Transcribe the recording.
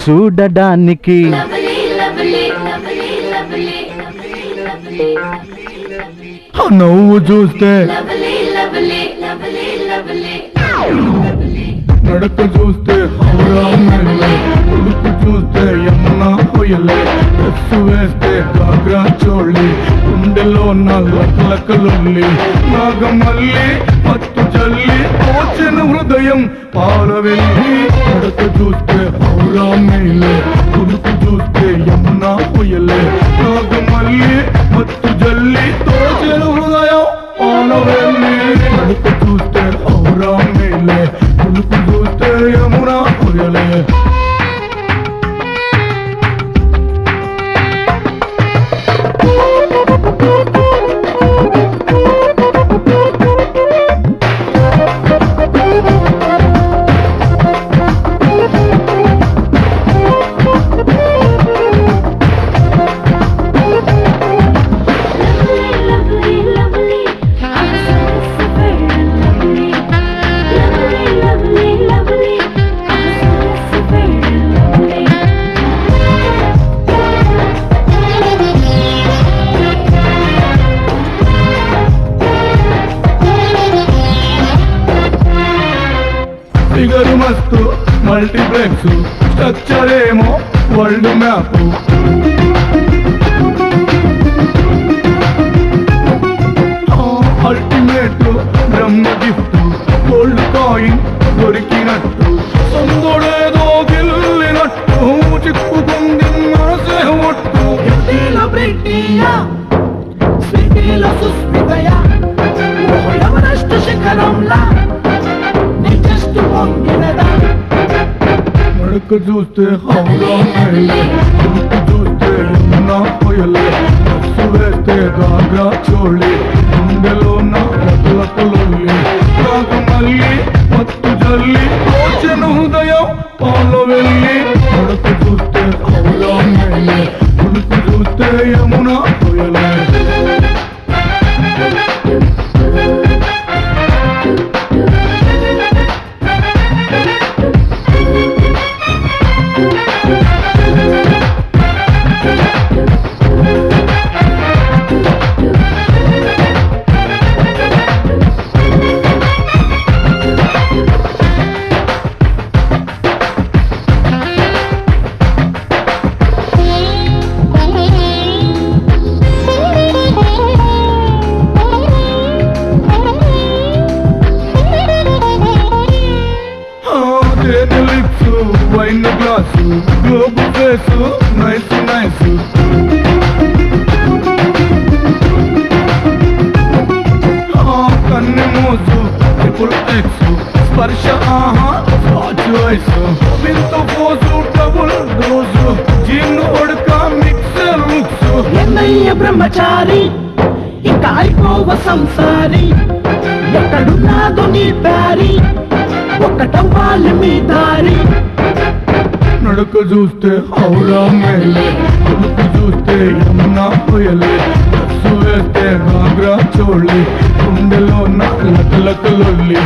చూడడానికి. నవ్వు చూస్తే నడక చూస్తే ఉడుకు చూస్తే యమునా పొయ్యలే, డ్రెస్సు వేస్తే గాగ్రా చోళ్ళి, గుండెలో నల్లకలొల్లి, నాగమల్లి మత్తు జల్లి పోచిన హృదయం పాలవెల్లి. నడక చూస్తే ఔరా మేలే, ఉడుకు చూస్తే యమునా పొయ్యలే, నాగమల్లి మత్తు జల్లి తోచిన హృదయం పాలవెల్లి. నడక చూస్తే ఔరా మేలే, ఉడుకు చూస్తే యమునా పొయ్యలే. ఫిగరు మస్తు మల్టీప్లెక్స్, స్ట్రక్చర్ ఏమో వరల్డ్ మ్యాప్, అల్టిమేట్ బ్రహ్మ గిఫ్ట్, గోల్డ్ కాయిన్ దొరికినట్టు, సందోడేదో గిల్లినట్టు, చిక్కుకుంది మనసే ఒట్టు. నడక చూస్తే హౌరా మేలే, ఉడుకు చూస్తే యమునా పొయ్యలే, డ్రెస్సు వేస్తే గాగ్రా చోళి, గుండెలో నల్లకలొల్లి, నాగమల్లి మత్తు జల్లి పోచిన హృదయం పాలవెల్లి. నడక చూస్తే హౌరా మేలే, ఉడుకు చూస్తే యమునా పొయ్యలే. Wine glass, globe face, nice nice, కన్నె మోజు, ట్రిపుల్ ఎక్స్, స్పర్శ ఆహా స్కాచ్ వైస్, వింత పోజు, డబుల్ డోజు, జిన్ ఒడక మిక్సర్ లుక్స్. ఎన్నయ్య బ్రహ్మచారి ఇంకా అయిపోవ సంసారి, ఎక్కడున్నాదో నీ ప్యారి, ఒక్కటవ్వాలి మీ దారి. నడక చూస్తే హౌరా మేలే, ఉడుకు చూస్తే యమునా పొయ్యలే, డ్రెస్సు వేస్తే గాగ్రా చోళి, గుండెలో నల్లకలొల్లి,